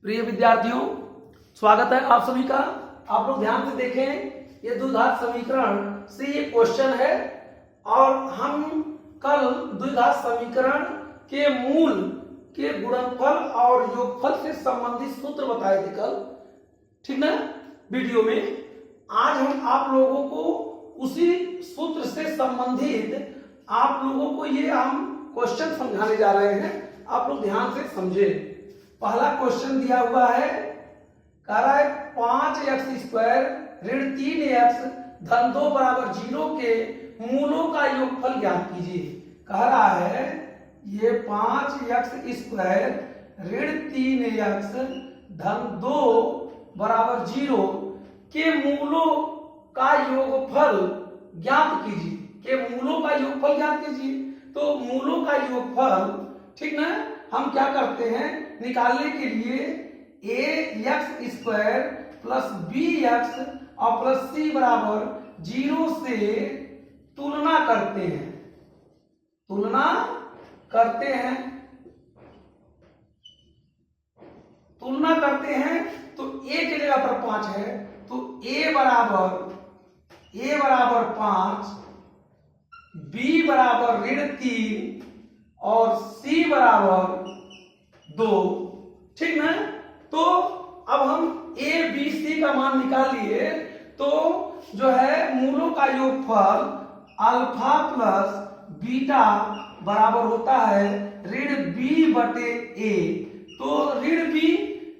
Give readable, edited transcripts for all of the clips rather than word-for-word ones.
प्रिय विद्यार्थियों, स्वागत है आप सभी का। आप लोग ध्यान से देखें, ये द्विघात समीकरण से ये क्वेश्चन है और हम कल द्विघात समीकरण के मूल के गुणनफल और योगफल से संबंधित सूत्र बताए थे कल, ठीक ना, वीडियो में। आज हम आप लोगों को उसी सूत्र से संबंधित आप लोगों को ये हम क्वेश्चन समझाने जा रहे हैं। आप लोग ध्यान से समझे। पहला क्वेश्चन दिया हुआ है, कह रहा है 5x² ऋण 3x धन 2 बराबर 0 के मूलों का योगफल ज्ञात कीजिए। कह रहा है ये 5x² ऋण 3x धन 2 बराबर 0 के मूलों का योगफल ज्ञात कीजिए। के मूलों का योगफल ज्ञात कीजिए। तो मूलों का योगफल, ठीक ना, हम क्या करते हैं निकालने के लिए ax² प्लस bx और प्लस c बराबर 0 से तुलना करते हैं। तुलना करते हैं तो a की जगह पर 5 है, तो a बराबर 5, b बराबर ऋण 3 और c बराबर 2, ठीक ना। तो अब हम a b c का मान निकाल लिए, तो जो है मूलों का योगफल अल्फा प्लस बीटा बराबर होता है ऋण b बटे a। तो ऋण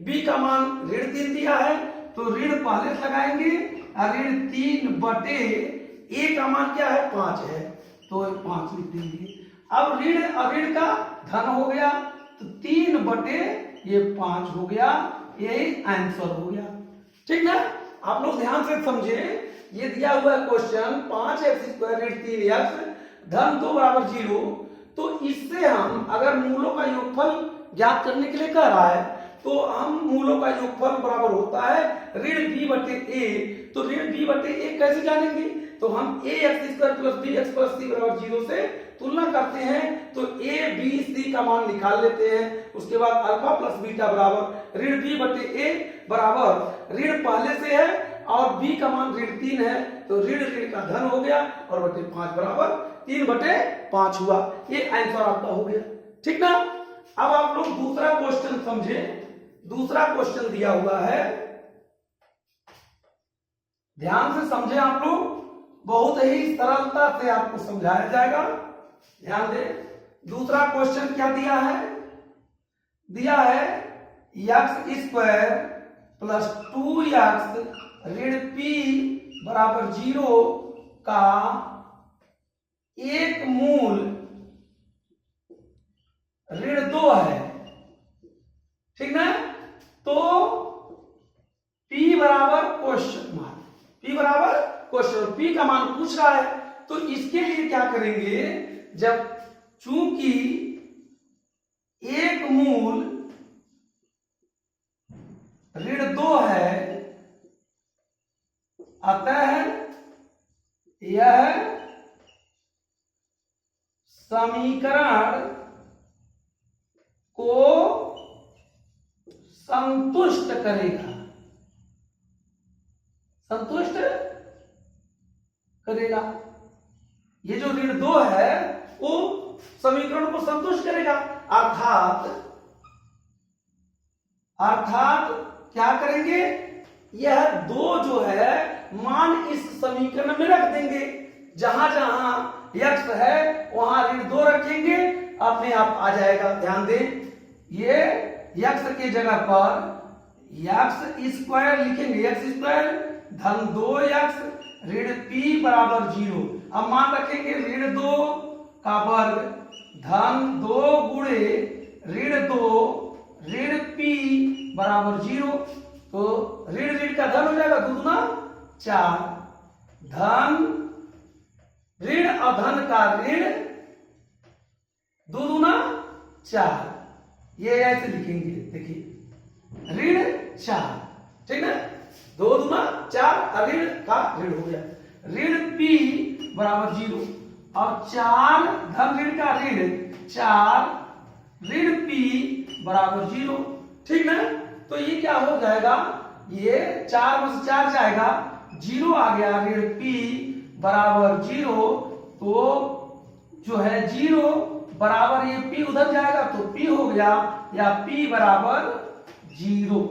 b का मान ऋण 3 दिया है, तो ऋण पहले लगाएंगे और ऋण 3 बटे a का मान क्या है 5 है, तो 5 लिख देंगे। अब ऋण का धन हो गया, तो 3 बटे ये 5 हो गया, यही आंसर हो गया, ठीक ना। आप लोग ध्यान से समझे, ये दिया हुआ है क्वेश्चन 5x² ऋण 3x धन 2 बराबर 0। तो इससे हम अगर मूलों का योगफल ज्ञात करने के लिए कह रहा है, तो हम मूलों का योगफल बराबर होता है ऋण b बटे a। तो ऋण b बटे a कैसे जानेंगे, तो हम ax² plus bx plus c बराबर 0 से तुलना करते हैं, तो a b c का मान निकाल लेते हैं। उसके बाद अल्फा प्लस बीटा बराबर ऋण b बटे a बराबर ऋण पहले से है और b का मान ऋण 3 है, तो ऋण का धन हो गया और बटे 5 बराबर 3 बटे 5 हुआ। ये आंसर आपका हो गया, ठीक ना। अब आप लोग दूसरा क्वेश्चन समझे। दूसरा क्वेश्चन दिया हुआ है, ध्यान से समझे आप लोग, बहुत ही सरलता से आपको समझाया जाएगा। ध्यान दे, दूसरा क्वेश्चन क्या दिया है, दिया है x² प्लस 2x ऋण p बराबर 0 का एक मूल ऋण 2 है, ठीक ना। तो p बराबर क्वेश्चन मार्क, p बराबर क्वेश्चन, p का मान पूछ रहा है। तो इसके लिए क्या करेंगे, जब चूंकि एक मूल ऋण 2 है, अतः यह समीकरण को संतुष्ट करेगा, संतुष्ट करेगा। ये जो ऋण 2 है वो समीकरण को संतुष्ट करेगा, अर्थात क्या करेंगे, यह 2 जो है मान इस समीकरण में रख देंगे। जहां जहां x है वहां ऋण 2 रखेंगे, अपने आप आ जाएगा। ध्यान दें, ये x की जगह पर x² लिखेंगे, x² धन 2x ऋण p बराबर 0। अब मान रखेंगे ऋण 2 का वर्ग धन 2 गुणे ऋण 2 ऋण p बराबर 0। तो ऋण का धन हो जाएगा 2 दूना 4, धन ऋण अधन का ऋण 2 दूना 4, ये ऐसे लिखेंगे। देखिए ऋण 4, ठीक है, 2 दूना 4, ऋण का ऋण हो गया, ऋण p बराबर 0 और 4 धन ऋण का ऋण 4 ऋण p बराबर 0, ठीक ना। तो ये क्या हो जाएगा, ये 4 में से 4 जाएगा, 0 आ गया, ऋण p बराबर 0। तो जो है 0 बराबर ये p उधर जाएगा तो p हो गया, या p बराबर 0।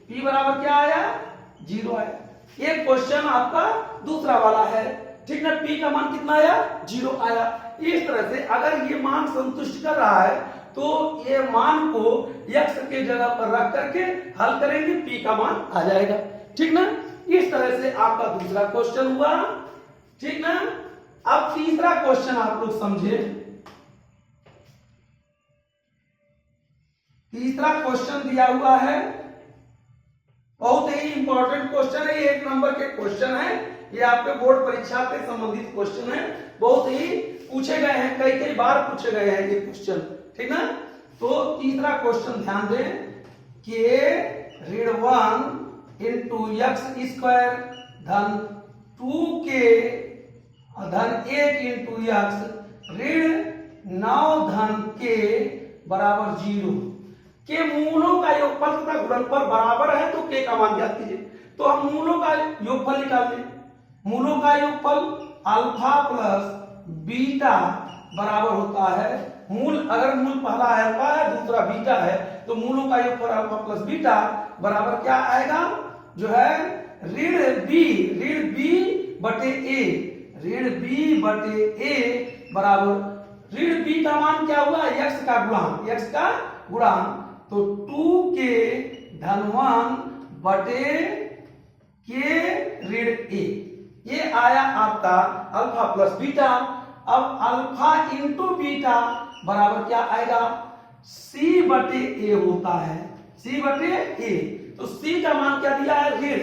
p बराबर क्या आया, 0 आया। ये क्वेश्चन आपका दूसरा वाला है, ठीक ना। p का मान कितना आया, 0 आया। इस तरह से अगर ये मान संतुष्ट कर रहा है तो ये मान को x के जगह पर रख करके हल करेंगे, p का मान आ जाएगा, ठीक ना। इस तरह से आपका दूसरा क्वेश्चन हुआ, ठीक ना। अब तीसरा क्वेश्चन आप लोग समझे। तीसरा क्वेश्चन दिया हुआ है, बहुत ही इंपॉर्टेंट क्वेश्चन है, ये 1 नंबर के क्वेश्चन है, ये आपके बोर्ड परीक्षा से संबंधित क्वेश्चन है, बहुत ही पूछे गए हैं, कई कई बार पूछे गए हैं ये क्वेश्चन, ठीक ना। तो तीसरा क्वेश्चन ध्यान दें कि ऋण 1 इंटू एक्स स्क्वायर धन 2k धन 1 इंटू एक्स ऋण 9 धन k बराबर 0 के मूलों का योगफल तथा गुणनफल बराबर है तो k का मान ज्ञात कीजिए। तो हम मूलों का योगफल निकाल लें। मूलों का योगफल अल्फा प्लस बीटा बराबर होता है, मूल अगर मूल पहला अल्फा है दूसरा बीटा है तो मूलों का योगफल अल्फा प्लस बीटा बराबर क्या आएगा, जो है ऋण b बटे a, ऋण b बटे a बराबर ऋण b का मान क्या हुआ, x का गुणांक, तो 2k धन 1 बटे k ऋण a, ये आया आपका अल्फा प्लस बीटा। अब अल्फा इंटू बीटा बराबर क्या आएगा, c बटे a होता है, c बटे a। तो c का मान क्या दिया है,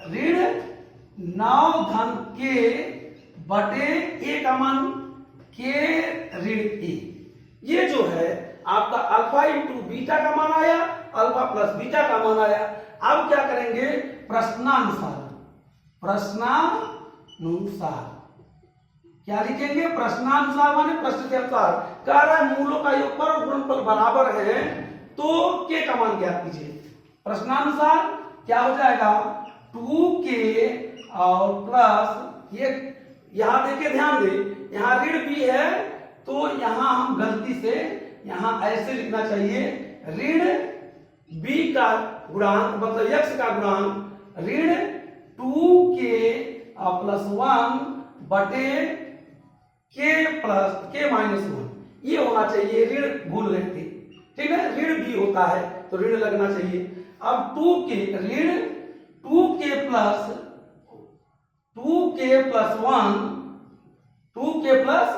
ऋण 9 धन k बटे a का मान k ऋण a। ये जो है आपका अल्फा इंटू बीटा का मान आया, अल्फा प्लस बीटा का मान आया। अब क्या करेंगे, प्रश्नानुसार क्या लिखेंगे, प्रश्नानुसार माने प्रश्न के अनुसार कह रहा है मूलों का योगफल और गुणनफल बराबर है तो k का मान ज्ञात कीजिए। प्रश्नानुसार क्या हो जाएगा, 2k और प्लस ये, यहां देखिए ध्यान दे, यहां ऋण b है तो यहां हम गलती से यहां ऐसे लिखना चाहिए, ऋण b का गुणांक मतलब x का गुणांक ऋण 2k प्लस 1 बटे k माइनस 1, ये होना चाहिए। ऋण भूल गए थे, ठीक है, ऋण b होता है तो ऋण लगना चाहिए। अब 2k ऋण 2k प्लस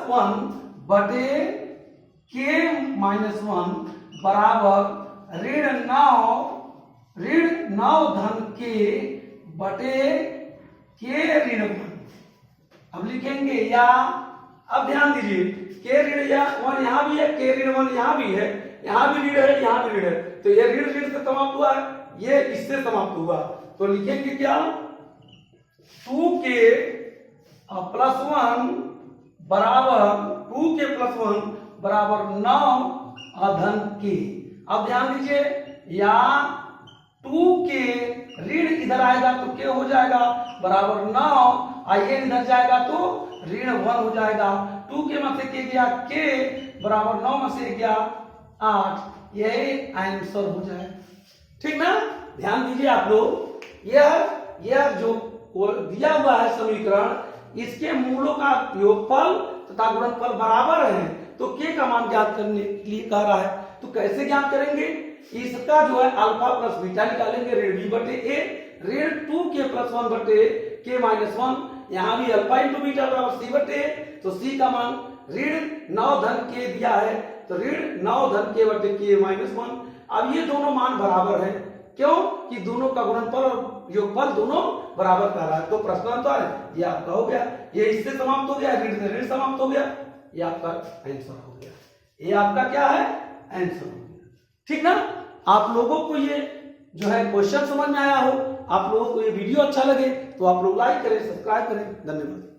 1 बटे k माइनस 1 बराबर ऋण 9 धन k बटे k ऋण 1। अब लिखेंगे या, अब ध्यान दीजिए, k ऋण 1 यहाँ भी है, k ऋण 1 यहाँ भी है, यहाँ भी ऋण है, यहाँ भी ऋण है, तो ये ऋण ऋण से समाप्त हुआ है, ये इससे समाप्त हुआ, तो लिखेंगे क्या, 2k प्लस 1 बराबर 2k प्लस 1 बराबर 9 धन k। अब ध्यान दीजिए, या 2k ऋण इधर आएगा तो k हो जाएगा बराबर 9, ये इधर जाएगा तो ऋण 1 हो जाएगा। 2k में से k गया k बराबर 9 में से गया 8, यही आंसर हो जाएगा, ठीक ना। ध्यान दीजिए आप लोग, यह जो दिया हुआ है समीकरण, इसके मूलों का योगफल तथा गुणनफल बराबर है तो k का मान ज्ञात करने के लिए कह रहा है। तो कैसे ज्ञात करेंगे, इसका जो है अल्फा प्लस बीटा निकालेंगे, ऋण b बटे a, ऋण 2k प्लस 1 बटे k माइनस 1, यहाँ भी अल्फा इंटू बीटा बराबर c बटे a, तो c का मान ऋण 9 धन k दिया है तो ऋण 9 धन k बटे k माइनस 1। अब ये दोनों मान बराबर है, क्यों कि दोनों का गुणनफल और योगफल दोनों बराबर कर रहा है, तो प्रश्नांतर है ये आपका हो गया, ये इससे समाप्त हो गया, ऋण से ऋण समाप्त हो गया, ये आपका आंसर हो गया, ये आपका क्या है, आंसर हो गया, ठीक ना। आप लोगों को ये जो है क्वेश्चन समझ में आया हो, आप लोगों को ये वीडियो अच्छा लगे तो आप लोग लाइक करें, सब्सक्राइब करें, धन्यवाद।